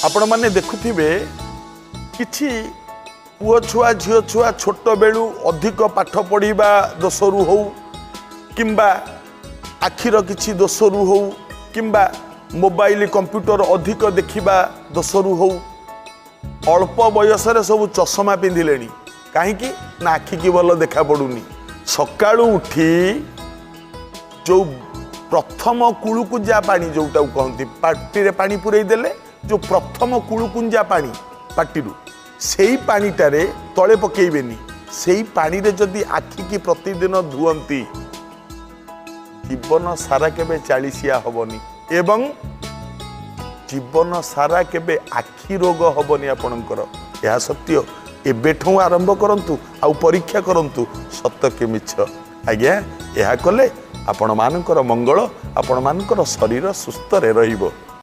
आपण मैंने देखुथिबे किछि पुओ छुआ झील छुआ छोट बेलू अधिक पाठ पढ़ा दोषरू हो किंबा आखिर किछि दोषरू हो किंबा मोबाइल कंप्यूटर अधिक देखिबा दोषरू हो अल्प बयस सब चश्मा पिंधिले कहीं ना आखि की भल देखा पड़ुनी सकाळु उठी जो प्रथम कुलुकुंजा पानी जोटा कहती पार्टी पानी पुरई देले जो प्रथम कुलुकुंजा पानी पार्टी से पानीटारे तले पकेबेनी से पानी रे जदि आखि की प्रतिदिन धुअंती जीवन सारा केबे चालीसिया हबनी एवं जीवन सारा केबे आखि रोग हबनी आपणकर यह सत्य एबेठू आरंभ करंतु आउ परीक्षा करंतु सत्य के मिछ आज्ञा यह कले आपण मानकर मंगल आपण मानकर शरीर सुस्थ रे रहिबो।